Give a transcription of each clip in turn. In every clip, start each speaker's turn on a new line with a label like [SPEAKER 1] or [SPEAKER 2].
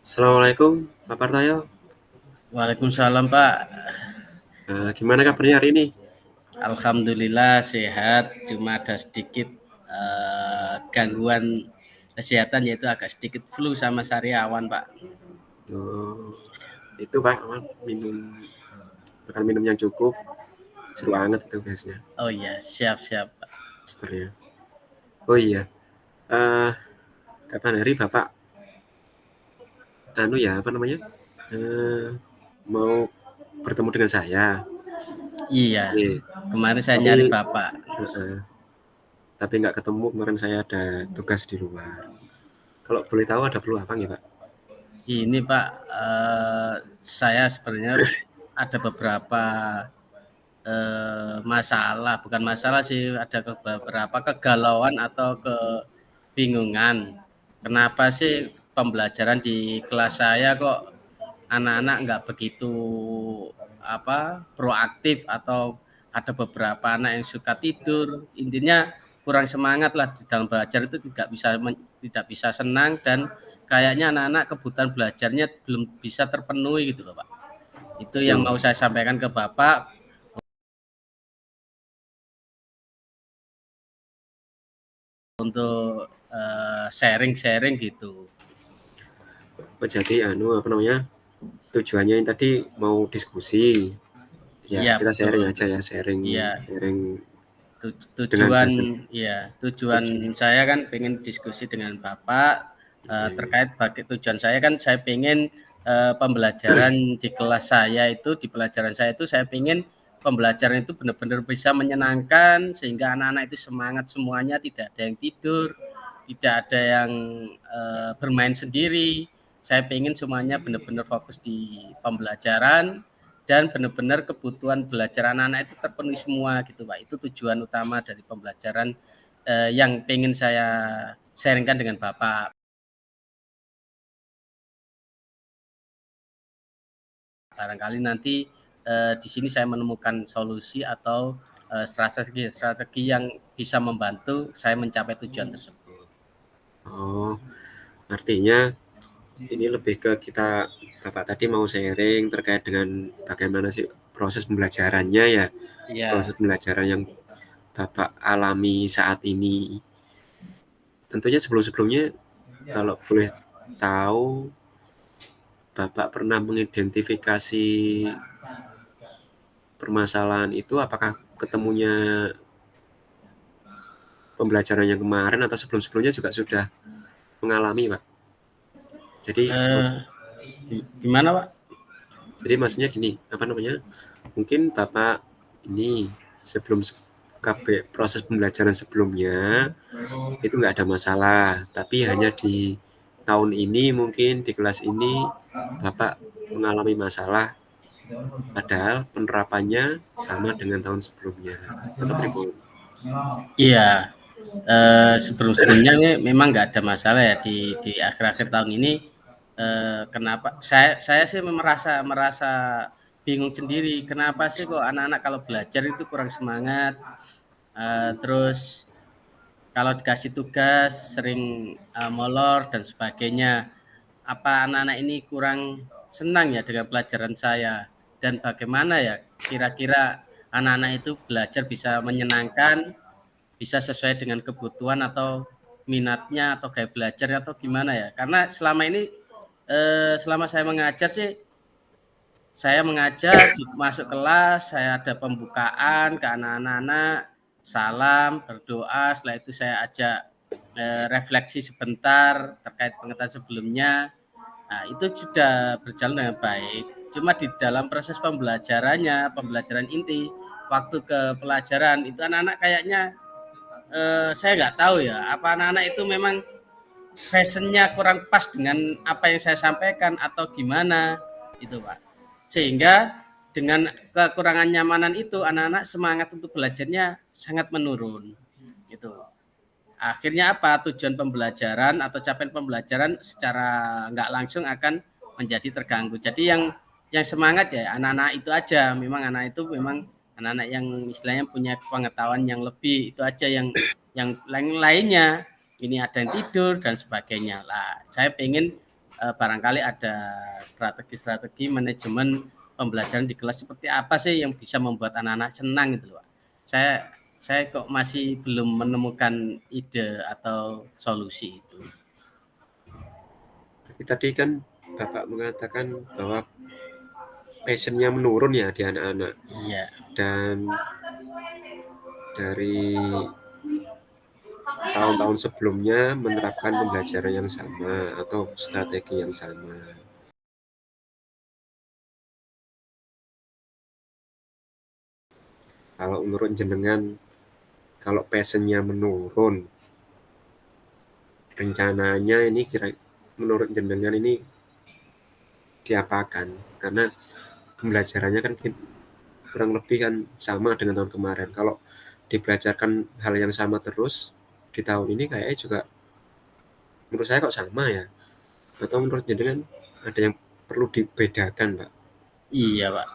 [SPEAKER 1] Assalamualaikum, Pak Partoyo.
[SPEAKER 2] Waalaikumsalam Pak.
[SPEAKER 1] Gimana kabarnya hari ini?
[SPEAKER 2] Alhamdulillah sehat, cuma ada sedikit gangguan kesehatan yaitu agak sedikit flu sama sariawan Pak.
[SPEAKER 1] Itu Pak, makan minum yang cukup, jeruk anget itu biasanya.
[SPEAKER 2] Oh iya, siap Pak.
[SPEAKER 1] Misternya. Oh iya, kapan hari Bapak mau bertemu dengan saya?
[SPEAKER 2] Iya, kemarin saya nyari
[SPEAKER 1] Tapi
[SPEAKER 2] Bapak.
[SPEAKER 1] tapi nggak ketemu, kemarin saya ada tugas di luar. Kalau boleh tahu ada perlu apa nih Pak?
[SPEAKER 2] Ini Pak, saya sebenarnya ada beberapa masalah, bukan masalah sih, ada beberapa kegalauan atau kebingungan. Kenapa sih pembelajaran di kelas saya kok anak-anak nggak begitu proaktif, atau ada beberapa anak yang suka tidur. Intinya kurang semangat lah di dalam belajar, itu tidak bisa senang, dan kayaknya anak-anak kebutuhan belajarnya belum bisa terpenuhi gitu loh Pak. Itu yang mau saya sampaikan ke Bapak untuk sharing gitu.
[SPEAKER 1] Jadi tujuannya yang tadi mau diskusi. Ya,
[SPEAKER 2] Iya
[SPEAKER 1] kita sharing
[SPEAKER 2] betul.
[SPEAKER 1] aja ya, sharing
[SPEAKER 2] Tujuan
[SPEAKER 1] tujuan.
[SPEAKER 2] saya kan pengen diskusi dengan Bapak terkait tujuan saya kan, saya pengen pembelajaran di kelas saya itu, di pelajaran saya itu, saya pengen pembelajaran itu benar-benar bisa menyenangkan sehingga anak-anak itu semangat semuanya, tidak ada yang tidur, tidak ada yang bermain sendiri. Saya pengen semuanya benar-benar fokus di pembelajaran dan benar-benar kebutuhan belajar anak-anak itu terpenuhi semua gitu Pak. Itu tujuan utama dari pembelajaran yang pengen saya sharingkan dengan Bapak. Barangkali nanti di sini saya menemukan solusi atau strategi yang bisa membantu saya mencapai tujuan tersebut.
[SPEAKER 1] Oh, artinya ini lebih ke Bapak tadi mau sharing terkait dengan bagaimana sih proses pembelajarannya ya, proses pembelajaran yang Bapak alami saat ini. Tentunya sebelumnya kalau boleh tahu, Bapak pernah mengidentifikasi permasalahan itu, apakah ketemunya pembelajaran yang kemarin atau sebelumnya juga sudah mengalami, Pak? Jadi
[SPEAKER 2] gimana Pak?
[SPEAKER 1] Jadi maksudnya gini, mungkin Bapak ini sebelum proses pembelajaran sebelumnya itu nggak ada masalah, tapi hanya di tahun ini mungkin di kelas ini Bapak mengalami masalah, padahal penerapannya sama dengan tahun sebelumnya, atau pribadi.
[SPEAKER 2] Iya, sebelumnya ini memang nggak ada masalah ya di akhir-akhir tahun ini. Kenapa saya sih merasa bingung sendiri, kenapa sih kok anak-anak kalau belajar itu kurang semangat, terus kalau dikasih tugas sering molor dan sebagainya. Apa anak-anak ini kurang senang ya dengan pelajaran saya, dan bagaimana ya kira-kira anak-anak itu belajar bisa menyenangkan, bisa sesuai dengan kebutuhan atau minatnya atau gaya belajarnya, atau gimana ya. Karena selama ini selama saya mengajar sih, saya mengajar masuk kelas, saya ada pembukaan ke anak-anak, salam, berdoa, setelah itu saya ajak refleksi sebentar terkait pengetahuan sebelumnya. Nah, itu sudah berjalan dengan baik. Cuma di dalam proses pembelajarannya, pembelajaran inti, waktu ke pelajaran itu anak-anak kayaknya saya nggak tahu ya, apa anak-anak itu memang fashionnya kurang pas dengan apa yang saya sampaikan atau gimana itu Pak. Sehingga dengan kekurangan nyamanan itu anak-anak semangat untuk belajarnya sangat menurun gitu. Akhirnya apa, tujuan pembelajaran atau capaian pembelajaran secara nggak langsung akan menjadi terganggu. Jadi yang semangat ya anak-anak itu aja, memang anak-anak yang istilahnya punya pengetahuan yang lebih, itu aja yang yang lain-lainnya. Ini ada yang tidur dan sebagainya. Lah, saya pengen barangkali ada strategi-strategi manajemen pembelajaran di kelas seperti apa sih yang bisa membuat anak-anak senang gitu loh. Saya kok masih belum menemukan ide atau solusi itu.
[SPEAKER 1] Tadi kan Bapak mengatakan bahwa passion-nya menurun ya di anak-anak.
[SPEAKER 2] Iya.
[SPEAKER 1] Dan dari tahun-tahun sebelumnya menerapkan pembelajaran yang sama atau strategi yang sama. Kalau menurut jenengan, kalau passion-nya menurun, rencananya ini menurut jenengan ini diapakan? Karena pembelajarannya kan kurang lebih kan sama dengan tahun kemarin. Kalau dibelajarkan hal yang sama terus di tahun ini kayaknya juga menurut saya kok sama ya. Atau menurut jenengan ada yang perlu dibedakan, Pak?
[SPEAKER 2] Iya, Pak.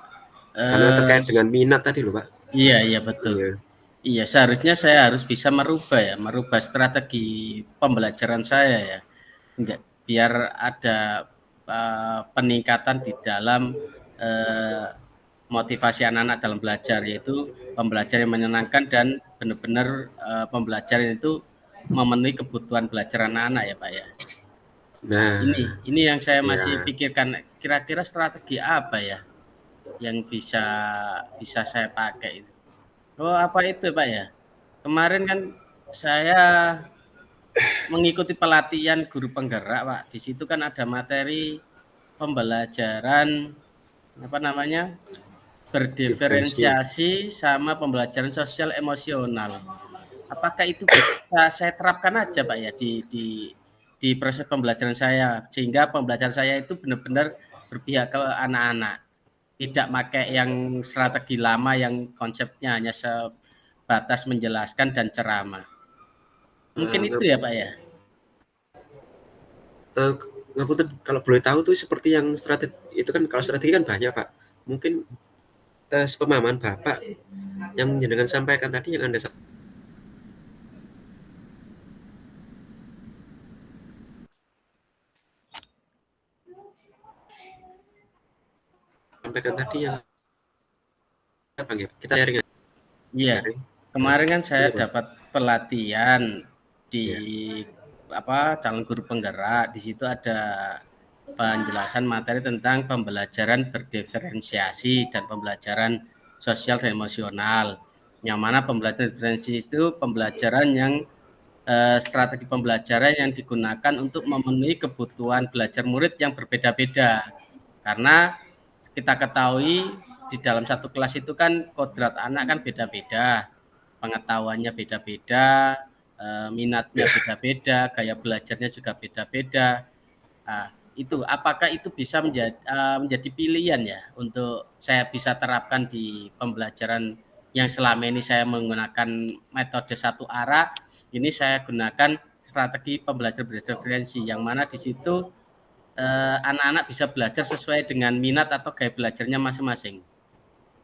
[SPEAKER 1] Karena terkait dengan minat tadi loh, Pak.
[SPEAKER 2] Iya, betul.
[SPEAKER 1] Iya.
[SPEAKER 2] Iya, seharusnya saya harus bisa merubah strategi pembelajaran saya ya. Enggak, biar ada peningkatan di dalam motivasi anak-anak dalam belajar, yaitu pembelajaran yang menyenangkan dan benar-benar pembelajaran itu memenuhi kebutuhan belajar anak-anak ya Pak ya.
[SPEAKER 1] Nah,
[SPEAKER 2] Ini yang saya masih
[SPEAKER 1] ya.
[SPEAKER 2] pikirkan, kira-kira strategi apa ya yang bisa saya pakai itu. Oh apa itu Pak ya? Kemarin kan saya mengikuti pelatihan guru penggerak Pak. Di situ kan ada materi pembelajaran apa namanya,
[SPEAKER 1] Diferensi.
[SPEAKER 2] berdiferensiasi sama pembelajaran sosial emosional. Apakah itu bisa saya terapkan aja Pak ya di proses pembelajaran saya, sehingga pembelajaran saya itu benar-benar berpihak ke anak-anak, tidak pakai yang strategi lama yang konsepnya hanya sebatas menjelaskan dan ceramah. Mungkin itu ya Pak ya?
[SPEAKER 1] Ngapunten, kalau boleh tahu tuh seperti yang strategi itu kan, kalau strategi kan banyak, Pak. Mungkin sepemahaman Bapak yang jenengan sampaikan tadi, yang Anda sampaikan tadi yang apa ya? Kita sharing.
[SPEAKER 2] Iya,
[SPEAKER 1] Sharing.
[SPEAKER 2] kemarin kan saya
[SPEAKER 1] Iya, Pak.
[SPEAKER 2] dapat pelatihan di
[SPEAKER 1] Iya.
[SPEAKER 2] calon guru penggerak. Di situ ada penjelasan materi tentang pembelajaran berdiferensiasi dan pembelajaran sosial dan emosional. Yang mana pembelajaran diferensiasi itu pembelajaran yang strategi pembelajaran yang digunakan untuk memenuhi kebutuhan belajar murid yang berbeda-beda. Karena kita ketahui di dalam satu kelas itu kan kodrat anak kan beda-beda, pengetahuannya beda-beda, minatnya beda-beda, gaya belajarnya juga beda-beda. Nah, itu apakah itu bisa menjadi pilihan ya untuk saya bisa terapkan di pembelajaran yang selama ini saya menggunakan metode satu arah, ini saya gunakan strategi pembelajaran berdiferensiasi yang mana di situ anak-anak bisa belajar sesuai dengan minat atau gaya belajarnya masing-masing.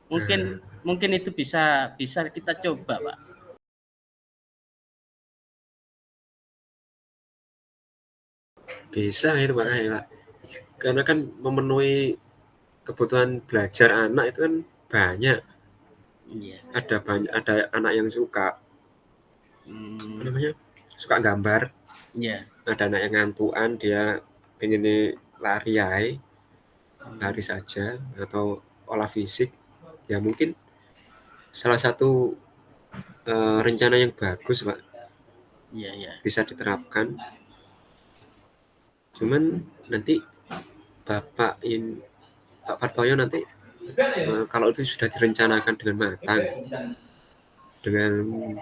[SPEAKER 2] Mungkin itu bisa kita coba, Pak.
[SPEAKER 1] Bisa itu, Pak. Ya, karena kan memenuhi kebutuhan belajar anak itu kan banyak.
[SPEAKER 2] Iya.
[SPEAKER 1] Ada anak yang suka apa namanya? Suka gambar.
[SPEAKER 2] Iya.
[SPEAKER 1] Ada anak yang ngantuan, dia pengen lari saja atau olah fisik. Ya mungkin salah satu rencana yang bagus, Pak.
[SPEAKER 2] Iya.
[SPEAKER 1] Bisa diterapkan. Cuman nanti Pak Partoyo nanti kalau itu sudah direncanakan dengan matang, dengan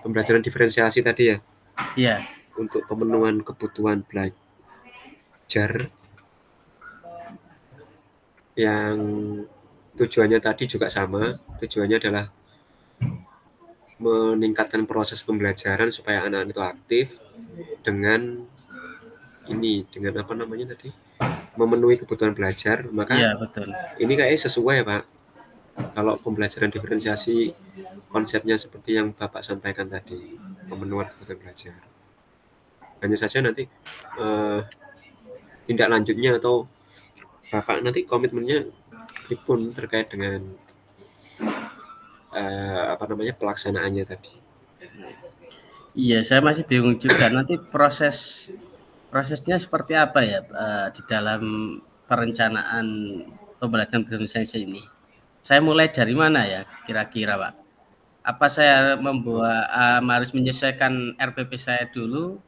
[SPEAKER 1] pembelajaran diferensiasi tadi ya,
[SPEAKER 2] Iya.
[SPEAKER 1] untuk pemenuhan kebutuhan belajar yang tujuannya tadi juga sama, tujuannya adalah meningkatkan proses pembelajaran supaya anak-anak itu aktif dengan apa namanya tadi, memenuhi kebutuhan belajar. Maka
[SPEAKER 2] Iya, betul.
[SPEAKER 1] ini kayaknya sesuai ya, Pak, kalau pembelajaran diferensiasi konsepnya seperti yang Bapak sampaikan tadi. pemenuhan kebutuhan belajar. Hanya saja nanti tindak lanjutnya atau Bapak nanti komitmennya pripun terkait dengan pelaksanaannya tadi.
[SPEAKER 2] Iya, saya masih bingung juga nanti prosesnya seperti apa ya di dalam perencanaan pembelajaran bahasa Indonesia ini. Saya mulai dari mana ya kira-kira, Pak? Apa saya harus menyesuaikan RPP saya dulu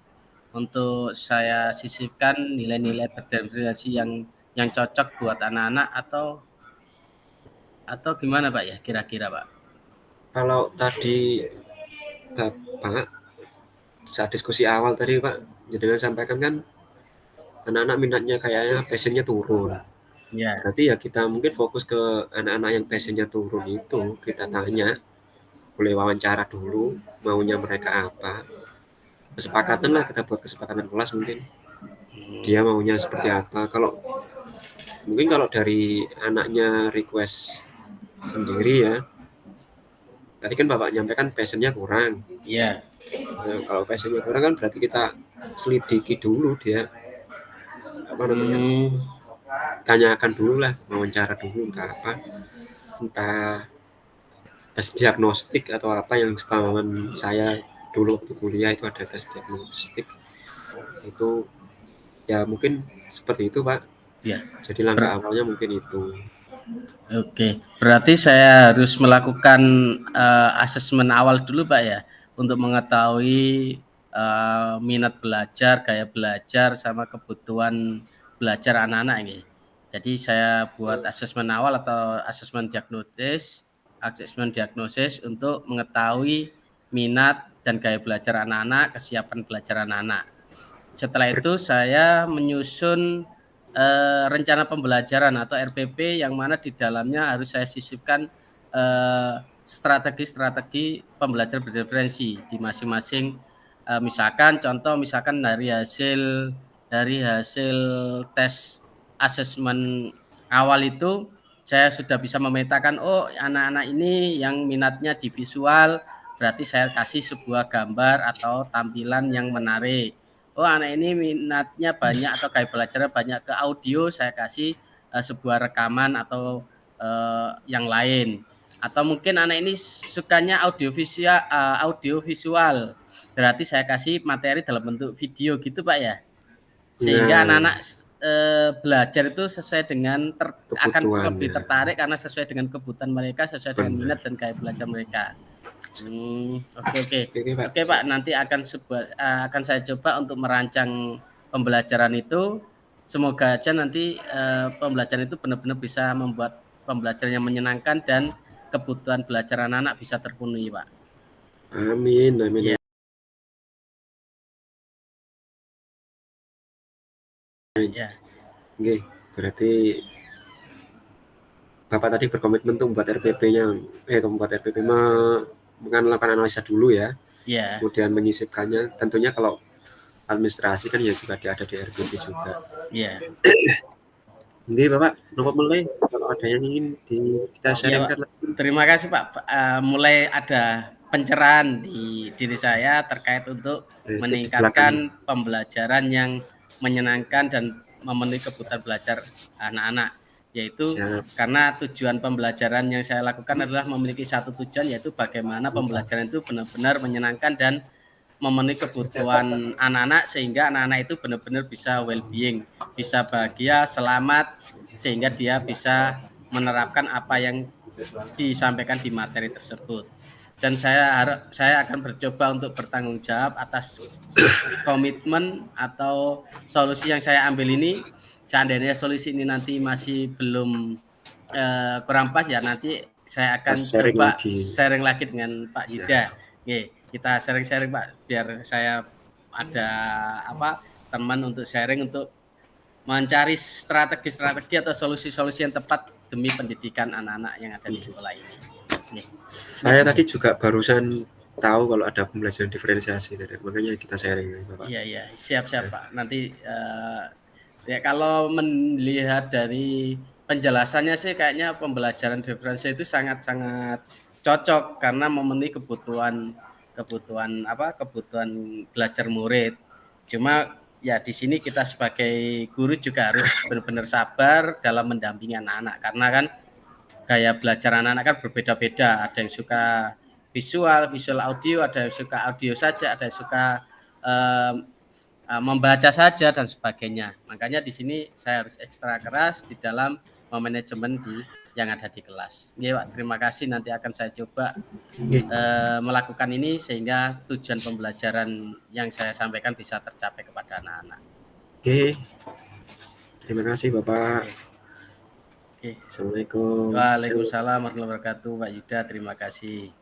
[SPEAKER 2] untuk saya sisipkan nilai-nilai berdifferensiasi yang cocok buat anak-anak atau gimana, Pak ya kira-kira, Pak?
[SPEAKER 1] Kalau tadi Bapak saat diskusi awal tadi Pak, jadi sampaikan kan anak-anak minatnya kayaknya passionnya turun.
[SPEAKER 2] Ya.
[SPEAKER 1] Berarti ya kita mungkin fokus ke anak-anak yang passionnya turun itu, kita tanya, boleh wawancara dulu, maunya mereka apa. Kesepakatan lah, kita buat kesepakatan kelas mungkin. Dia maunya seperti apa. Mungkin kalau dari anaknya request sendiri ya, tadi kan Bapak nyampaikan passionnya kurang.
[SPEAKER 2] Iya.
[SPEAKER 1] Nah, kalau passionnya kurang kan berarti kita selidiki dulu dia tanyakan dulu lah, wawancara dulu entah tes diagnostik atau apa yang sepengalaman saya dulu waktu kuliah itu ada tes diagnostik itu ya mungkin seperti itu Pak.
[SPEAKER 2] Ya.
[SPEAKER 1] Jadi langkah awalnya mungkin itu.
[SPEAKER 2] Oke, berarti saya harus melakukan asesmen awal dulu Pak ya untuk mengetahui minat belajar, gaya belajar, sama kebutuhan belajar anak-anak ini. Jadi saya buat asesmen awal atau asesmen diagnosis untuk mengetahui minat dan gaya belajar anak-anak, kesiapan belajar anak-anak. Setelah itu saya menyusun rencana pembelajaran atau RPP yang mana di dalamnya harus saya sisipkan strategi-strategi pembelajaran berdiferensi di masing-masing. Misalkan dari hasil tes asesmen awal itu saya sudah bisa memetakan anak-anak ini yang minatnya di visual, berarti saya kasih sebuah gambar atau tampilan yang menarik. Anak ini minatnya banyak atau gaya belajarnya banyak ke audio, saya kasih sebuah rekaman atau yang lain. Atau mungkin anak ini sukanya audio visual, berarti saya kasih materi dalam bentuk video gitu Pak ya. Sehingga anak-anak belajar itu sesuai dengan akan lebih tertarik karena sesuai dengan kebutuhan mereka, sesuai dengan minat dan gaya belajar mereka. Oke Pak, nanti akan saya coba untuk merancang pembelajaran itu. Semoga aja nanti pembelajaran itu benar-benar bisa membuat pembelajaran yang menyenangkan dan kebutuhan belajar anak-anak bisa terpenuhi Pak.
[SPEAKER 1] Amin.
[SPEAKER 2] Ya. Ya.
[SPEAKER 1] Oke, berarti Bapak tadi berkomitmen untuk membuat RPP-nya, melakukan analisa dulu ya.
[SPEAKER 2] Yeah.
[SPEAKER 1] Kemudian menyisipkannya. Tentunya kalau administrasi kan ya juga ada di RPP juga.
[SPEAKER 2] Iya.
[SPEAKER 1] Jadi Bapak, mulai kalau ada yang ingin kita sharingkan.
[SPEAKER 2] Terima kasih Pak. Mulai ada pencerahan di diri saya terkait untuk meningkatkan pembelajaran yang menyenangkan dan memenuhi kebutuhan belajar anak-anak, yaitu karena tujuan pembelajaran yang saya lakukan adalah memiliki satu tujuan, yaitu bagaimana pembelajaran itu benar-benar menyenangkan dan memenuhi kebutuhan anak-anak sehingga anak-anak itu benar-benar bisa well-being, bisa bahagia, selamat, sehingga dia bisa menerapkan apa yang disampaikan di materi tersebut. Dan saya akan bercoba untuk bertanggung jawab atas komitmen atau solusi yang saya ambil ini. Seandainya solusi ini nanti masih belum kurang pas ya, nanti saya akan coba sharing lagi dengan Pak Yuda. Kita sharing-sharing Pak, biar saya ada teman untuk sharing untuk mencari strategi-strategi atau solusi-solusi yang tepat demi pendidikan anak-anak yang ada di sekolah ini.
[SPEAKER 1] Saya tadi juga barusan tahu kalau ada pembelajaran diferensiasi tadi, makanya kita sharing Bapak.
[SPEAKER 2] Iya, siap Pak. Nanti ya kalau melihat dari penjelasannya sih kayaknya pembelajaran diferensiasi itu sangat-sangat cocok karena memenuhi kebutuhan kebutuhan belajar murid. Cuma ya di sini kita sebagai guru juga harus benar-benar sabar dalam mendampingi anak-anak, karena kan gaya belajar anak-anak kan berbeda-beda. Ada yang suka visual audio, ada yang suka audio saja, ada yang suka membaca saja dan sebagainya. Makanya di sini saya harus ekstra keras di dalam memanajemen yang ada di kelas. Ya, Pak, terima kasih. Nanti akan saya coba melakukan ini sehingga tujuan pembelajaran yang saya sampaikan bisa tercapai kepada anak-anak.
[SPEAKER 1] Oke. Terima kasih Bapak.
[SPEAKER 2] Oke.
[SPEAKER 1] Assalamualaikum.
[SPEAKER 2] Waalaikumsalam warahmatullahi wabarakatuh, Pak Yuda. Terima kasih.